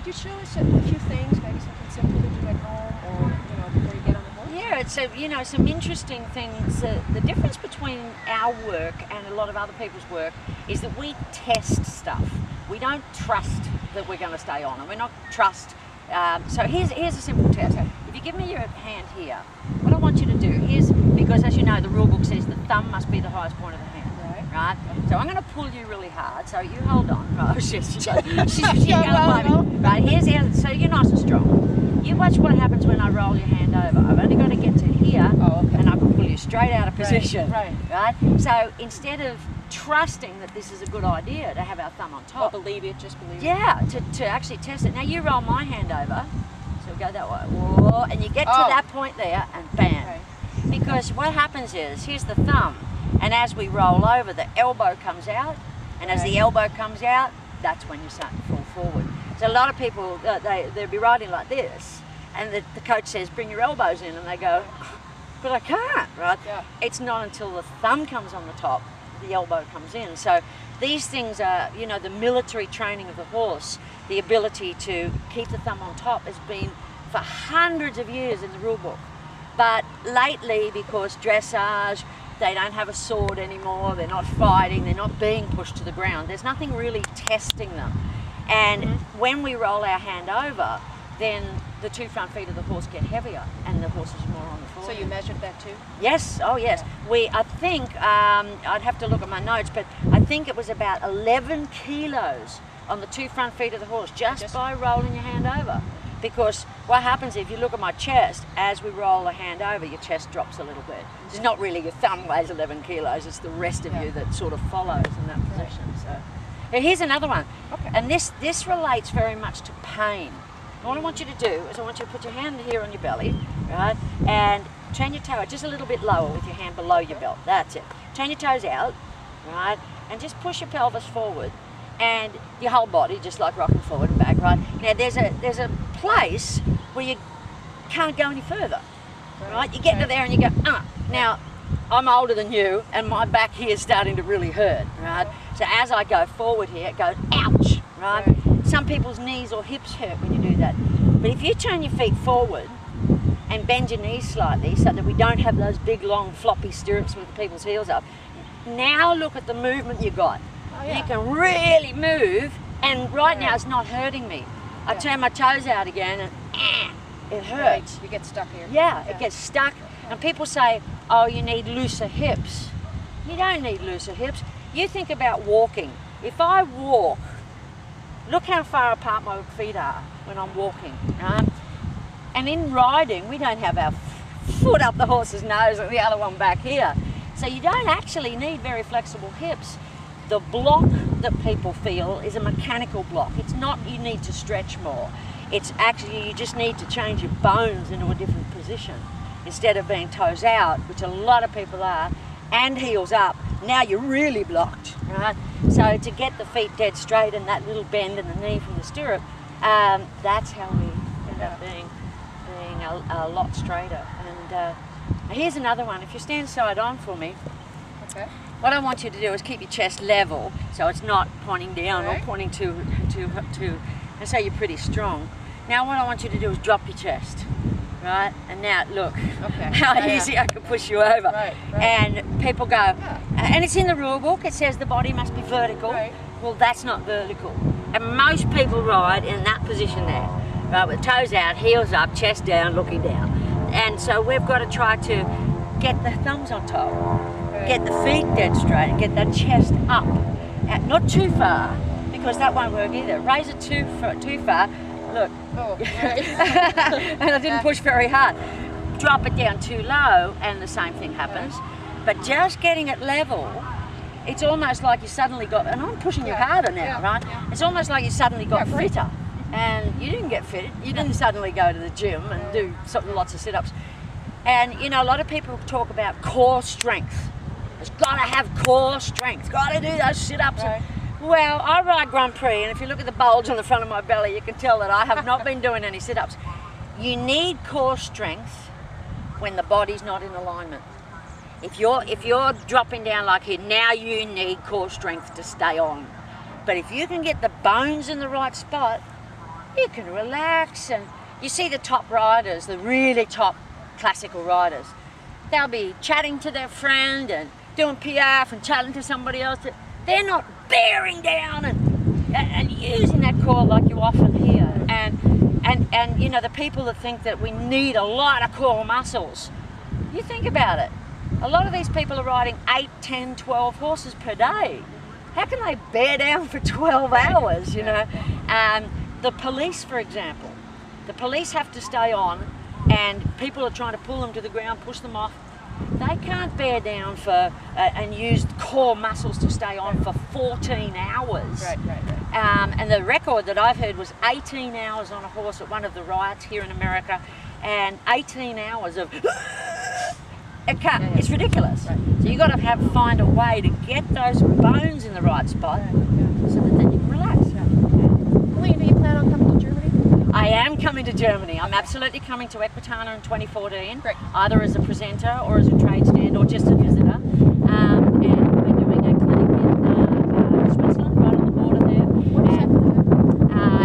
Could you show us a few things, maybe something simple to do at home, or before you get on the horse? Yeah, it's some interesting things. The difference between our work and a lot of other people's work is that we test stuff. We don't trust that we're going to stay on, and we're not trust. So here's a simple test. Okay. If you give me your hand here, what I want you to do is, because as you know, the rule book says the thumb must be the highest point of the hand. Right? So I'm going to pull you really hard. So you hold on. Oh, she's going to Right, so you're nice and strong. You watch what happens when I roll your hand over. I've only got to get to here, and I can pull you straight out of position. Right. So instead of trusting that this is a good idea to have our thumb on top, believe it, just believe it. Yeah, to actually test it. Now you roll my hand over. So we go that way. Whoa, and you get to that point there, and bam. Right. Because what happens is, here's the thumb. And as we roll over, the elbow comes out, and as the elbow comes out, that's when you start to fall forward. So a lot of people, they'll be riding like this, and the coach says, bring your elbows in, and they go, but I can't, right? Yeah. It's not until the thumb comes on the top, the elbow comes in. So these things are, the military training of the horse, the ability to keep the thumb on top has been for hundreds of years in the rule book. But lately, because dressage, they don't have a sword anymore, they're not fighting, they're not being pushed to the ground. There's nothing really testing them. And when we roll our hand over, then the two front feet of the horse get heavier and the horse is more on the floor. So you measured that too? Yes, oh yes. I think, I'd have to look at my notes, but I think it was about 11 kilos on the two front feet of the horse just by rolling your hand over. Because what happens if you look at my chest, as we roll the hand over, your chest drops a little bit. It's not really your thumb weighs 11 kilos, it's the rest of you that sort of follows in that position. So, now here's another one. Okay. And this relates very much to pain. And what I want you to do is I want you to put your hand here on your belly, right? And turn your toe just a little bit lower with your hand below your belt. That's it. Turn your toes out, right? And just push your pelvis forward. And your whole body just like rocking forward and back, right? Now there's a place where you can't go any further, right? You get to there and you go, Now, I'm older than you and my back here is starting to really hurt, right? So as I go forward here, it goes, ouch, right? Some people's knees or hips hurt when you do that. But if you turn your feet forward and bend your knees slightly so that we don't have those big, long, floppy stirrups with people's heels up, now look at the movement you got. You can really move, and right now it's not hurting me. I turn my toes out again and it hurts. Right. You get stuck here. Yeah, it gets stuck. And people say, oh, you need looser hips. You don't need looser hips. You think about walking. If I walk, look how far apart my feet are when I'm walking. Right? And in riding, we don't have our foot up the horse's nose and the other one back here. So you don't actually need very flexible hips. The block that people feel is a mechanical block. It's not you need to stretch more. It's actually you just need to change your bones into a different position. Instead of being toes out, which a lot of people are, and heels up, now you're really blocked, right? So to get the feet dead straight and that little bend in the knee from the stirrup, that's how we end up being a lot straighter. And here's another one. If you stand side on for me, what I want you to do is keep your chest level, so it's not pointing down or pointing to, and so you're pretty strong. Now what I want you to do is drop your chest, right? And now look how easy I can push you over. And people go, and it's in the rule book, it says the body must be vertical. Well, that's not vertical. And most people ride in that position there, right, with toes out, heels up, chest down, looking down. And so we've got to try to get the thumbs on top. Get the feet dead straight and get that chest up. Not too far, because that won't work either. Raise it too far. Look. And I didn't push very hard. Drop it down too low and the same thing happens. But just getting it level, it's almost like you suddenly got, and I'm pushing you harder now, right? It's almost like you suddenly got fitter. And you didn't get fit. You didn't suddenly go to the gym and do lots of sit-ups. And a lot of people talk about core strength. It's got to have core strength, got to do those sit-ups. Well, I ride Grand Prix, and if you look at the bulge on the front of my belly, you can tell that I have not been doing any sit-ups. You need core strength when the body's not in alignment. If you're dropping down like here, now you need core strength to stay on. But if you can get the bones in the right spot, You can relax, and you see the top riders, the really top classical riders. They'll be chatting to their friend and doing piaffe and chatting to somebody else. They're not bearing down and using that core like you often hear. And you know, the people that think that we need a lot of core muscles, you think about it. A lot of these people are riding 8, 10, 12 horses per day. How can they bear down for 12 hours, you know? The police, for example, the police have to stay on, and people are trying to pull them to the ground, push them off. They can't bear down for and use core muscles to stay on for 14 hours. Right. And the record that I've heard was 18 hours on a horse at one of the rides here in America, and 18 hours of it can't. Yeah. It's ridiculous. Right. So you got to find a way to get those bones in the right spot, so that then you can relax. Colleen, do you plan on coming to Germany? I am coming to Germany. I'm absolutely coming to Equitana in 2014, Great. either as a presenter or as a trade stand or just a visitor. And we're doing a clinic in Switzerland, right on the border there. What is that?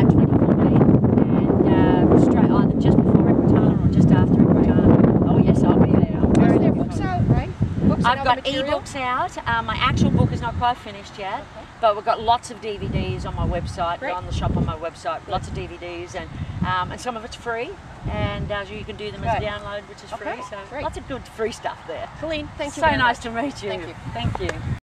2014, and straight either just before Equitana or just after Equitana. Oh yes, I'll be there. I'm very Are there looking books forward. out, right? Books and I've other got material? ebooks out. My actual book is not quite finished yet, but we've got lots of DVDs on my website, Great. on the shop on my website. Lots of DVDs, and some of it's free, and you can do them as a Right. download, which is Okay, free. So great. lots of good free stuff there. Colleen, thank you So very nice much. to meet you. Thank you. Thank you.